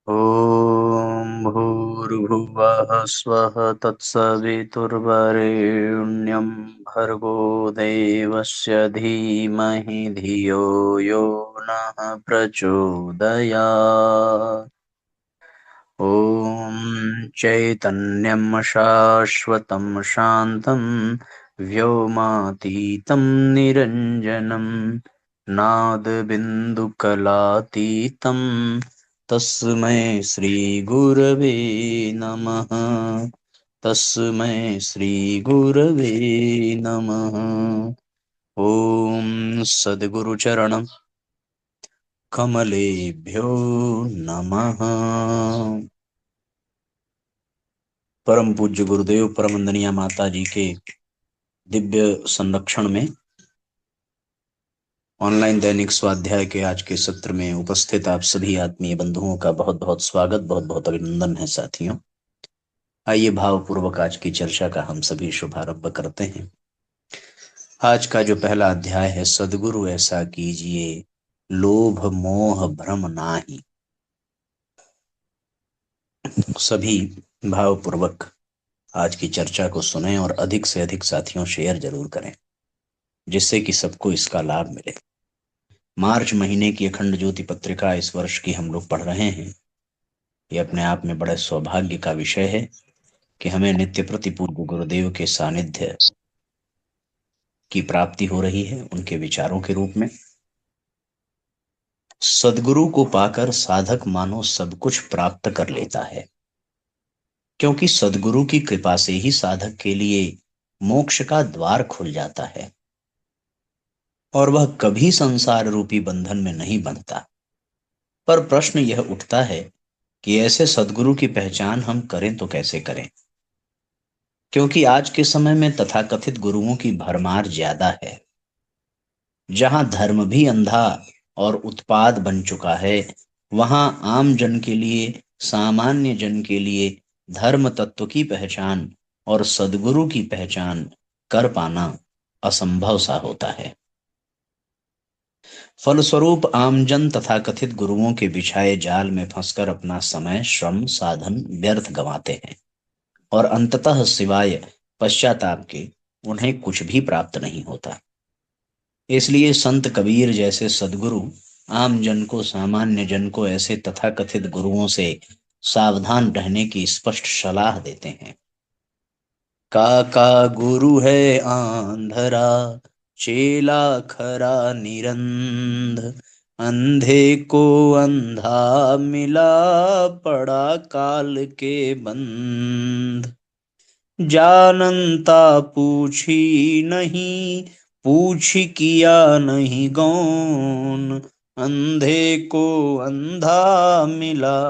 ॐ भूर्भुवः स्वः तत्सवितुर्वरेण्यं भर्गो देवस्य धीमहि धियो यो नः प्रचोदयात्। ॐ चैतन्यं शाश्वतं शान्तं व्योमातीतं निरञ्जनं नादबिन्दुकलातीतं तस्मै श्रीगुरवे नमः। तस्मै श्रीगुरवे नमः। ॐ सद्गुरुचरणं कमलेभ्यो नमः। परम पूज्य गुरुदेव परम वंदनीय माता जी के दिव्य संरक्षण में ऑनलाइन दैनिक स्वाध्याय के आज के सत्र में उपस्थित आप सभी आत्मीय बंधुओं का बहुत बहुत स्वागत, बहुत बहुत अभिनंदन है साथियों। आइए भावपूर्वक आज की चर्चा का हम सभी शुभारंभ करते हैं। आज का जो पहला अध्याय है, सद्गुरु ऐसा कीजिए लोभ मोह भ्रम नाही। सभी भावपूर्वक आज की चर्चा को सुनें और अधिक से अधिक साथियों शेयर जरूर करें, जिससे कि सबको इसका लाभ मिले। मार्च महीने की अखंड ज्योति पत्रिका इस वर्ष की हम लोग पढ़ रहे हैं। ये अपने आप में बड़े सौभाग्य का विषय है कि हमें नित्य प्रति पूज्य गुरुदेव के सानिध्य की प्राप्ति हो रही है, उनके विचारों के रूप में। सद्गुरु को पाकर साधक मानो सब कुछ प्राप्त कर लेता है, क्योंकि सद्गुरु की कृपा से ही साधक के लिए मोक्ष का द्वार खुल जाता है और वह कभी संसार रूपी बंधन में नहीं बंधता। पर प्रश्न यह उठता है कि ऐसे सद्गुरु की पहचान हम करें तो कैसे करें, क्योंकि आज के समय में तथाकथित गुरुओं की भरमार ज्यादा है। जहां धर्म भी अंधा और उत्पाद बन चुका है, वहां आम जन के लिए, सामान्य जन के लिए धर्म तत्व की पहचान और सद्गुरु की पहचान कर पाना असंभव सा होता है। फलस्वरूप आमजन तथाकथित गुरुओं के बिछाए जाल में फंसकर अपना समय, श्रम, साधन व्यर्थ गंवाते हैं और अंततः सिवाय पश्चाताप के उन्हें कुछ भी प्राप्त नहीं होता। इसलिए संत कबीर जैसे सद्गुरु आम जन को, सामान्य जन को ऐसे तथाकथित गुरुओं से सावधान रहने की स्पष्ट सलाह देते हैं। काका गुरु है आंधरा, चेला खरा निरंध, अंधे को अंधा मिला, पड़ा काल के बंध। जानता पूछी नहीं, पूछ किया नहीं गौन, अंधे को अंधा मिला,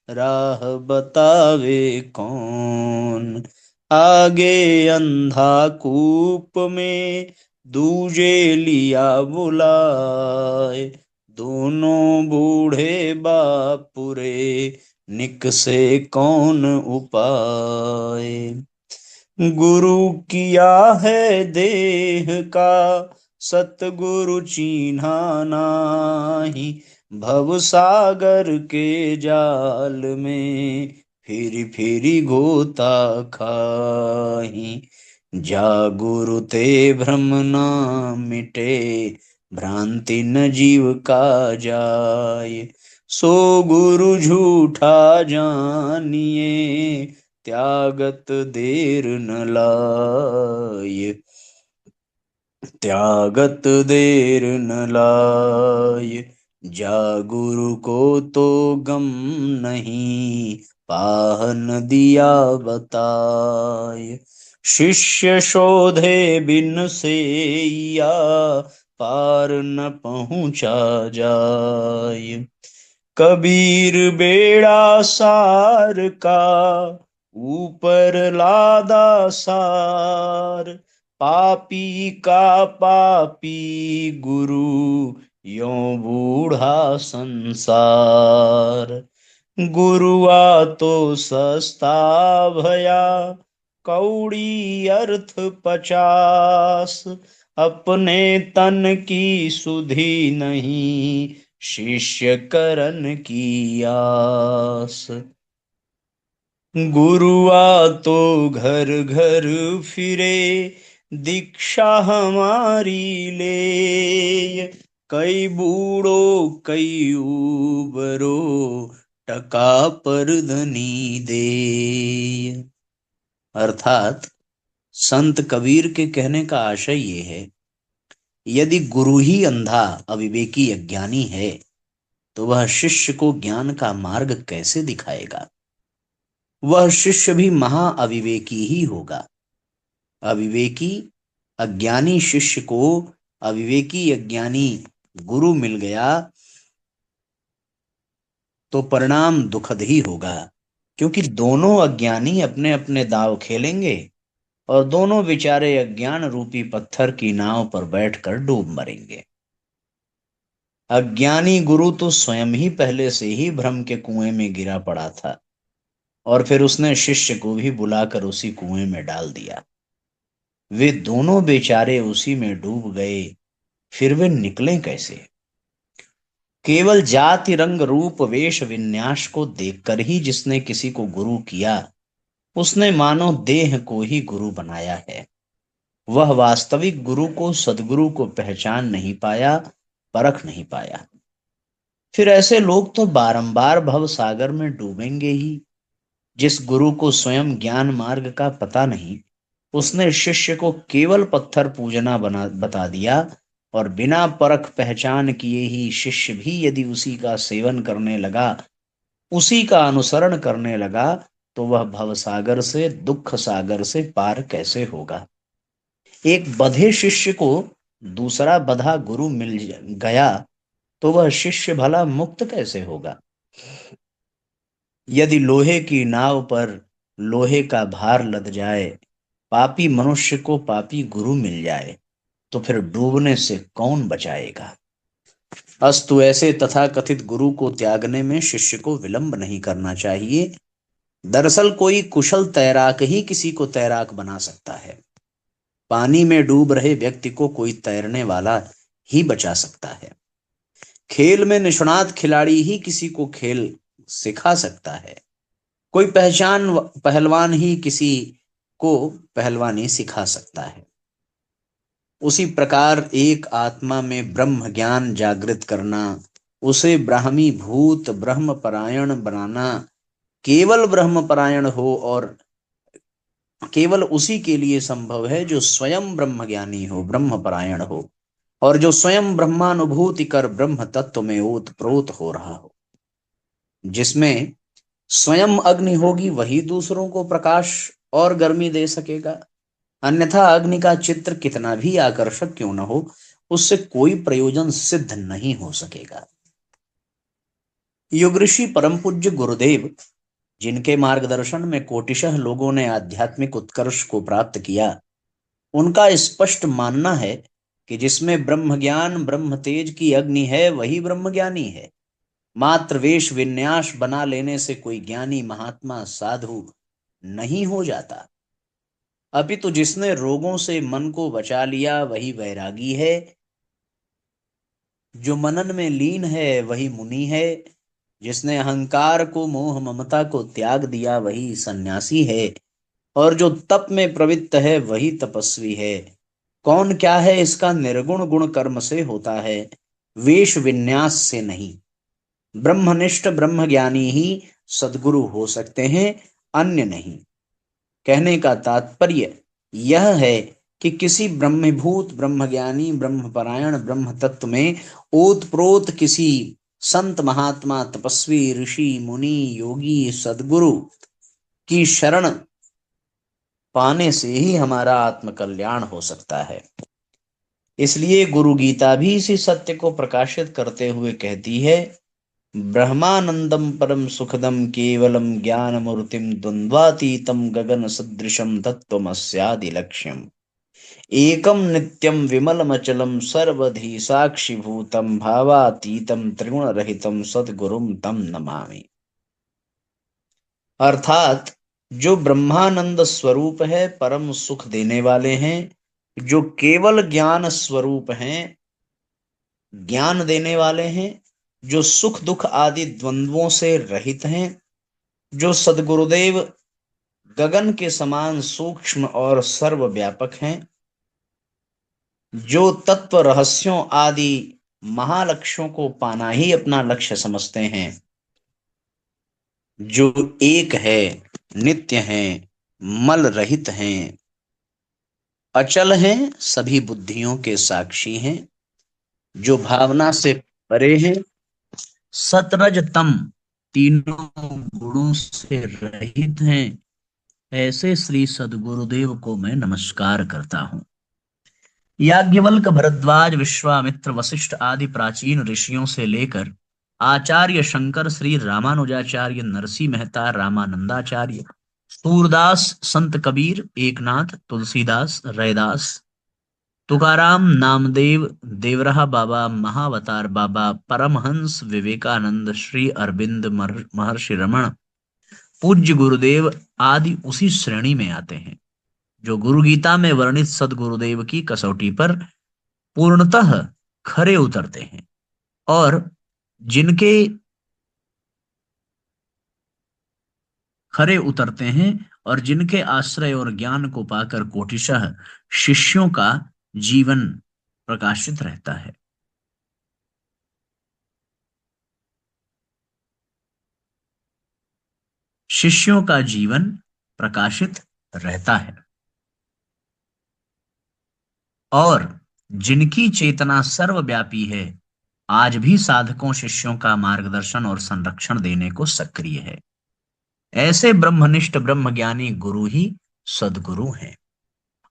राह बतावे कौन। आगे अंधा कूप में, दूजे लिया बुलाए, दोनों बूढ़े बापुरे, निकसे कौन उपाय। गुरु किया है देह का, सतगुरु चीन्हा नाही, भव सागर के जाल में, फिरी फिरी गोता खाही। जागुरु ते भ्रम न मिटे, भ्रांति न जीव का जाय, सो गुरु झूठा जानिए, त्यागत देर न लाय, त्यागत देर न लाय। जागुरु को तो गम नहीं, पाहन दिया बताय, शिष्य शोधे बिन से या, पार न पहुँचा जाय। कबीर बेड़ा सार का, ऊपर लादा सार, पापी का पापी गुरु, यों बूढ़ा संसार। गुरुआ तो सस्ता भया, कौड़ी अर्थ 50, अपने तन की सुधि नहीं, शिष्य करन की आस। गुरुआ तो घर घर फिरे, दीक्षा हमारी ले। कई बूढ़ो कई उबरो, टका पर धनी दे। अर्थात संत कबीर के कहने का आशय ये है, यदि गुरु ही अंधा अविवेकी अज्ञानी है तो वह शिष्य को ज्ञान का मार्ग कैसे दिखाएगा। वह शिष्य भी महा अविवेकी ही होगा। अविवेकी अज्ञानी शिष्य को अविवेकी अज्ञानी गुरु मिल गया तो परिणाम दुखद ही होगा, क्योंकि दोनों अज्ञानी अपने अपने दांव खेलेंगे और दोनों बेचारे अज्ञान रूपी पत्थर की नाव पर बैठकर डूब मरेंगे। अज्ञानी गुरु तो स्वयं ही पहले से ही भ्रम के कुएं में गिरा पड़ा था और फिर उसने शिष्य को भी बुलाकर उसी कुएं में डाल दिया। वे दोनों बेचारे उसी में डूब गए, फिर वे निकले कैसे। केवल जाति रंग रूप वेश विन्यास को देखकर ही जिसने किसी को गुरु किया, उसने मानो देह को ही गुरु बनाया है। वह वास्तविक गुरु को सदगुरु को पहचान नहीं पाया, परख नहीं पाया। फिर ऐसे लोग तो बारंबार भव सागर में डूबेंगे ही। जिस गुरु को स्वयं ज्ञान मार्ग का पता नहीं, उसने शिष्य को केवल पत्थर पूजना बता दिया और बिना परख पहचान किए ही शिष्य भी यदि उसी का सेवन करने लगा, उसी का अनुसरण करने लगा, तो वह भव सागर से, दुख सागर से पार कैसे होगा। एक बधे शिष्य को दूसरा बधा गुरु मिल गया तो वह शिष्य भला मुक्त कैसे होगा। यदि लोहे की नाव पर लोहे का भार लद जाए, पापी मनुष्य को पापी गुरु मिल जाए, तो फिर डूबने से कौन बचाएगा। अस्तु ऐसे तथाकथित गुरु को त्यागने में शिष्य को विलंब नहीं करना चाहिए। दरअसल कोई कुशल तैराक ही किसी को तैराक बना सकता है। पानी में डूब रहे व्यक्ति को कोई तैरने वाला ही बचा सकता है। खेल में निष्णात खिलाड़ी ही किसी को खेल सिखा सकता है। कोई पहलवान ही किसी को पहलवानी सिखा सकता है। उसी प्रकार एक आत्मा में ब्रह्म ज्ञान जागृत करना, उसे ब्राह्मी भूत ब्रह्म परायण बनाना, केवल ब्रह्म परायण हो और केवल उसी के लिए संभव है जो स्वयं ब्रह्म ज्ञानी हो, ब्रह्म परायण हो और जो स्वयं ब्रह्मानुभूति कर ब्रह्म तत्व में ओत प्रोत हो रहा हो। जिसमें स्वयं अग्नि होगी वही दूसरों को प्रकाश और गर्मी दे सकेगा, अन्यथा अग्नि का चित्र कितना भी आकर्षक क्यों न हो, उससे कोई प्रयोजन सिद्ध नहीं हो सकेगा। युग ऋषि परम पूज्य गुरुदेव, जिनके मार्गदर्शन में कोटिशः लोगों ने आध्यात्मिक उत्कर्ष को प्राप्त किया, उनका स्पष्ट मानना है कि जिसमें ब्रह्म ज्ञान ब्रह्म तेज की अग्नि है वही ब्रह्म ज्ञानी है। मात्र वेश विन्यास बना लेने से कोई ज्ञानी महात्मा साधु नहीं हो जाता। अपितु जिसने रोगों से मन को बचा लिया वही वैरागी है। जो मनन में लीन है वही मुनि है। जिसने अहंकार को मोह ममता को त्याग दिया वही सन्यासी है और जो तप में प्रवृत्त है वही तपस्वी है। कौन क्या है इसका निर्गुण गुण कर्म से होता है, वेश विन्यास से नहीं। ब्रह्मनिष्ठ ब्रह्म ज्ञानी ही सद्गुरु हो सकते हैं, अन्य नहीं। कहने का तात्पर्य यह है कि किसी ब्रह्मभूत ब्रह्मज्ञानी ब्रह्मपरायण ब्रह्म तत्व में ओतप्रोत किसी संत महात्मा तपस्वी ऋषि मुनि योगी सद्गुरु की शरण पाने से ही हमारा आत्मकल्याण हो सकता है। इसलिए गुरु गीता भी इसी सत्य को प्रकाशित करते हुए कहती है, ब्रह्मानंदम परम सुखदम केवलम ज्ञान मूर्तिम द्वंद्वातीतम गगन सदृशम तत्वमस्यादि लक्ष्यम एकम नित्यम विमलमचलम सर्वधि साक्षिभूतम भावातीतम त्रिगुण रहितम सद्गुरुम तम नमामि। अर्थात जो ब्रह्मानंद स्वरूप है, परम सुख देने वाले हैं, जो केवल ज्ञान स्वरूप हैं, ज्ञान देने वाले हैं, जो सुख दुख आदि द्वंद्वों से रहित हैं, जो सद्गुरुदेव गगन के समान सूक्ष्म और सर्वव्यापक हैं, जो तत्व रहस्यों आदि महालक्ष्यों को पाना ही अपना लक्ष्य समझते हैं, जो एक है, नित्य हैं, मल रहित हैं, अचल हैं, सभी बुद्धियों के साक्षी हैं, जो भावना से परे हैं, सतरज तम तीनों गुणों से रहित हैं, ऐसे श्री सद्गुरुदेव को मैं नमस्कार करता हूं। याज्ञवल्क, भरद्वाज, विश्वामित्र, वशिष्ठ आदि प्राचीन ऋषियों से लेकर आचार्य शंकर, श्री रामानुजाचार्य, नरसिंह मेहता, रामानंदाचार्य, सूरदास, संत कबीर, एकनाथ, तुलसीदास, रैदास, तुकाराम, नामदेव, देवराहा बाबा, महावतार बाबा, परमहंस विवेकानंद, श्री अरविंद, महर्षि रमण, पूज्य गुरुदेव आदि उसी श्रेणी में आते हैं, जो गुरु गीता में वर्णित सदगुरुदेव की कसौटी पर पूर्णतः खरे उतरते हैं और जिनके खरे उतरते हैं और जिनके आश्रय और ज्ञान को पाकर कोटिशः शिष्यों का जीवन प्रकाशित रहता है। शिष्यों का जीवन प्रकाशित रहता है और जिनकी चेतना सर्वव्यापी है, आज भी साधकों शिष्यों का मार्गदर्शन और संरक्षण देने को सक्रिय है। ऐसे ब्रह्मनिष्ठ ब्रह्मज्ञानी गुरु ही सद्गुरु हैं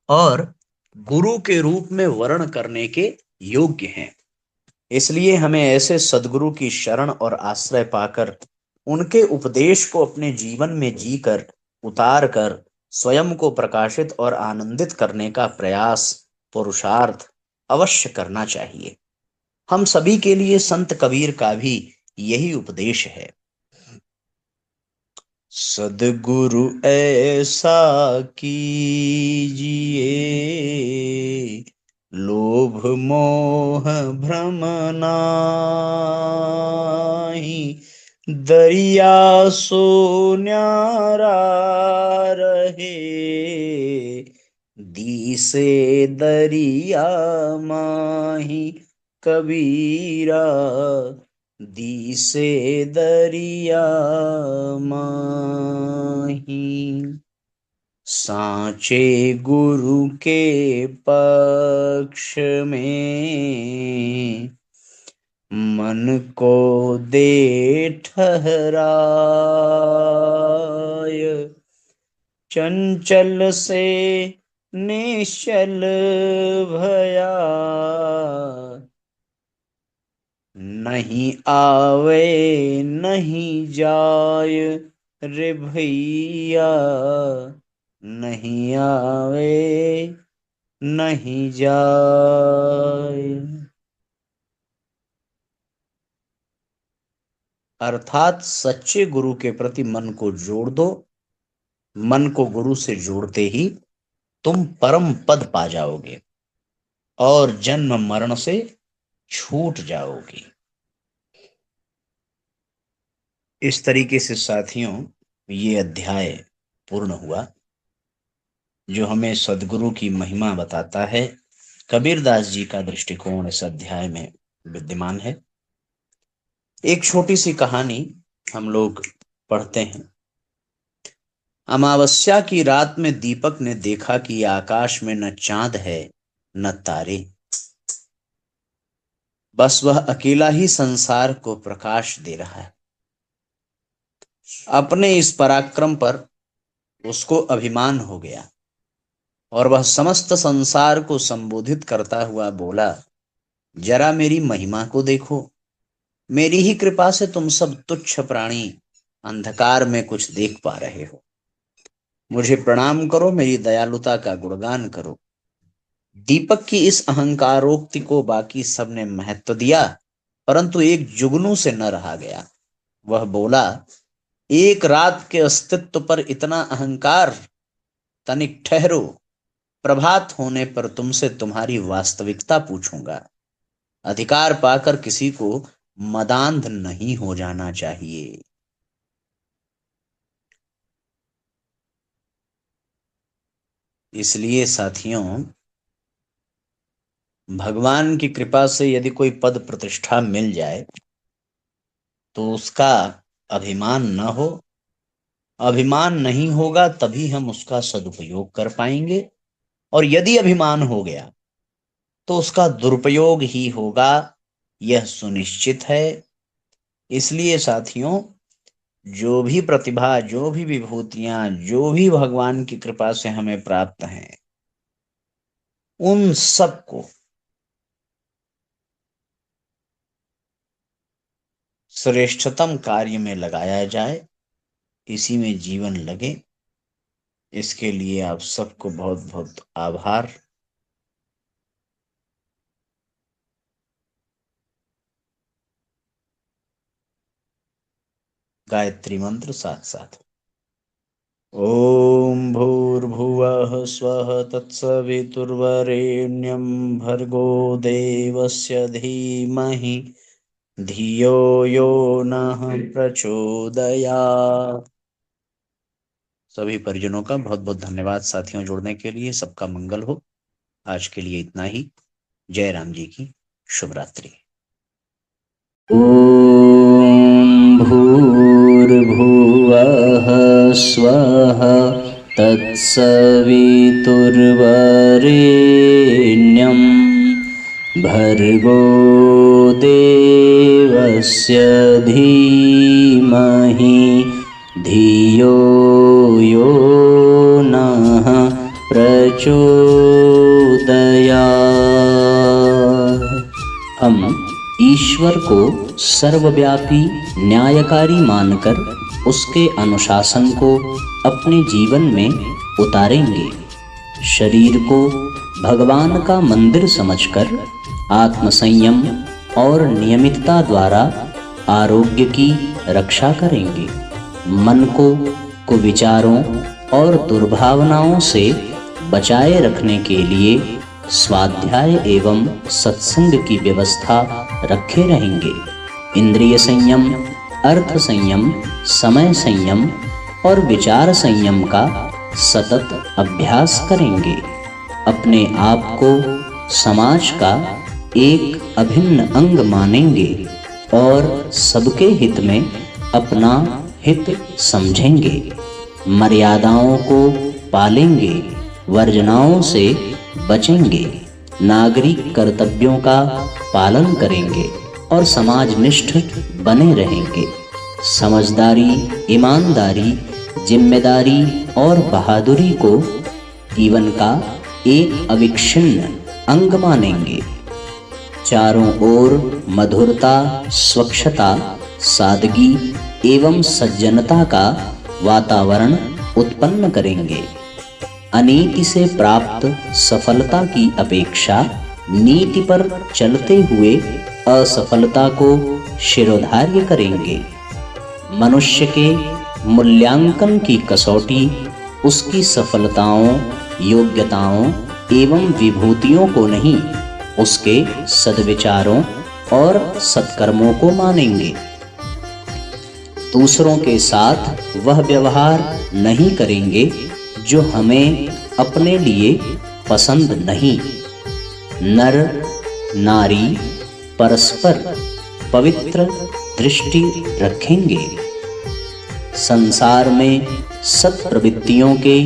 और गुरु के रूप में वर्ण करने के योग्य हैं। इसलिए हमें ऐसे सद्गुरु की शरण और आश्रय पाकर उनके उपदेश को अपने जीवन में जीकर उतार कर स्वयं को प्रकाशित और आनंदित करने का प्रयास पुरुषार्थ अवश्य करना चाहिए। हम सभी के लिए संत कबीर का भी यही उपदेश है। सद्गुरु ऐसा कीजिए, लोभ मोह भ्रम नाही, दरिया सो न्यारा रहे, दी से दरिया माही कबीरा, दी से दरिया माही। सांचे गुरु के पक्ष में मन को दे ठहराय, चंचल से निश्चल भया, नहीं आवे नहीं जाय रे भैया, नहीं आवे नहीं जाय। अर्थात सच्चे गुरु के प्रति मन को जोड़ दो। मन को गुरु से जोड़ते ही तुम परम पद पा जाओगे और जन्म मरण से छूट जाओगे। इस तरीके से साथियों ये अध्याय पूर्ण हुआ, जो हमें सद्गुरु की महिमा बताता है। कबीरदास जी का दृष्टिकोण इस अध्याय में विद्यमान है। एक छोटी सी कहानी हम लोग पढ़ते हैं। अमावस्या की रात में दीपक ने देखा कि आकाश में न चांद है न तारे, बस वह अकेला ही संसार को प्रकाश दे रहा है। अपने इस पराक्रम पर उसको अभिमान हो गया और वह समस्त संसार को संबोधित करता हुआ बोला, जरा मेरी महिमा को देखो। मेरी ही कृपा से तुम सब तुच्छ प्राणी अंधकार में कुछ देख पा रहे हो। मुझे प्रणाम करो, मेरी दयालुता का गुणगान करो। दीपक की इस अहंकारोक्ति को बाकी सबने महत्व दिया, परंतु एक जुगनू से न रहा गया। वह बोला, एक रात के अस्तित्व पर इतना अहंकार, तनिक ठहरो, प्रभात होने पर तुमसे तुम्हारी वास्तविकता पूछूंगा। अधिकार पाकर किसी को मदांध नहीं हो जाना चाहिए। इसलिए साथियों, भगवान की कृपा से यदि कोई पद प्रतिष्ठा मिल जाए तो उसका अभिमान न हो। अभिमान नहीं होगा तभी हम उसका सदुपयोग कर पाएंगे, और यदि अभिमान हो गया तो उसका दुरुपयोग ही होगा, यह सुनिश्चित है। इसलिए साथियों, जो भी प्रतिभा, जो भी विभूतियां, जो भी भगवान की कृपा से हमें प्राप्त हैं, उन सबको श्रेष्ठतम कार्य में लगाया जाए, इसी में जीवन लगे। इसके लिए आप सबको बहुत बहुत आभार। गायत्री मंत्र साथ साथ। ओम भूर्भुवः स्वः तत्सवितुर्वरेण्यं भर्गो देवस्य धीमहि धियो यो नः प्रचोदयात्। सभी परिजनों का बहुत बहुत धन्यवाद साथियों जुड़ने के लिए। सबका मंगल हो। आज के लिए इतना ही। जय राम जी की शुभ रात्रि। ओम भूर्भुवः स्वः तत्सवितुर्वरेण्यं भर्गो देवस्य धीमहि धियो यो नः प्रचोदयात्। हम ईश्वर को सर्वव्यापी न्यायकारी मानकर उसके अनुशासन को अपने जीवन में उतारेंगे। शरीर को भगवान का मंदिर समझकर आत्मसंयम और नियमितता द्वारा आरोग्य की रक्षा करेंगे। मन को कुविचारों और दुर्भावनाओं से बचाए रखने के लिए स्वाध्याय एवं सत्संग की व्यवस्था रखे रहेंगे। इंद्रिय संयम, अर्थ संयम, समय संयम और विचार संयम का सतत अभ्यास करेंगे। अपने आप को समाज का एक अभिन्न अंग मानेंगे और सबके हित में अपना हित समझेंगे। मर्यादाओं को पालेंगे, वर्जनाओं से बचेंगे, नागरिक कर्तव्यों का पालन करेंगे और समाजनिष्ठ बने रहेंगे। समझदारी, ईमानदारी, जिम्मेदारी और बहादुरी को जीवन का एक अविच्छिन्न अंग मानेंगे। चारों ओर मधुरता, स्वच्छता, सादगी एवं सज्जनता का वातावरण उत्पन्न करेंगे। अनीति से प्राप्त सफलता की अपेक्षा नीति पर चलते हुए असफलता को शिरोधार्य करेंगे। मनुष्य के मूल्यांकन की कसौटी उसकी सफलताओं, योग्यताओं एवं विभूतियों को नहीं, उसके सद्विचारों और सत्कर्मों को मानेंगे। दूसरों के साथ वह व्यवहार नहीं करेंगे जो हमें अपने लिए पसंद नहीं। नर नारी परस्पर पवित्र दृष्टि रखेंगे। संसार में सत्प्रवृत्तियों के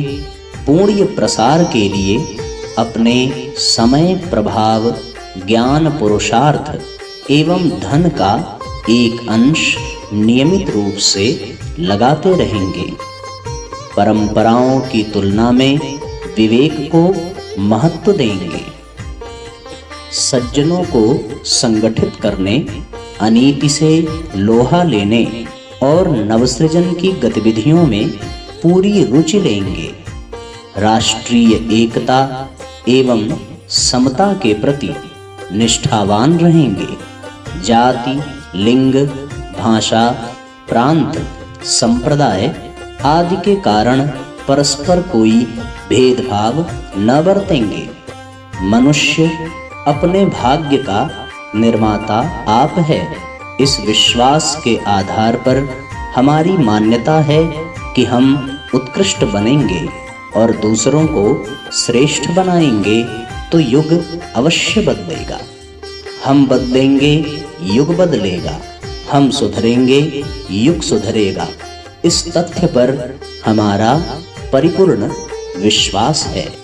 पूर्ण प्रसार के लिए अपने समय, प्रभाव, ज्ञान, पुरुषार्थ एवं धन का एक अंश नियमित रूप से लगाते रहेंगे। परंपराओं की तुलना में विवेक को महत्व देंगे। सज्जनों को संगठित करने, अनीति से लोहा लेने और नवसृजन की गतिविधियों में पूरी रुचि लेंगे। राष्ट्रीय एकता एवं समता के प्रति निष्ठावान रहेंगे। जाति, लिंग, भाषा, प्रांत, संप्रदाय आदि के कारण परस्पर कोई भेदभाव न बरतेंगे। मनुष्य अपने भाग्य का निर्माता आप है। इस विश्वास के आधार पर हमारी मान्यता है कि हम उत्कृष्ट बनेंगे और दूसरों को श्रेष्ठ बनाएंगे तो युग अवश्य बदलेगा। हम बदलेंगे, युग बदलेगा। हम सुधरेंगे, युग सुधरेगा। इस तथ्य पर हमारा परिपूर्ण विश्वास है।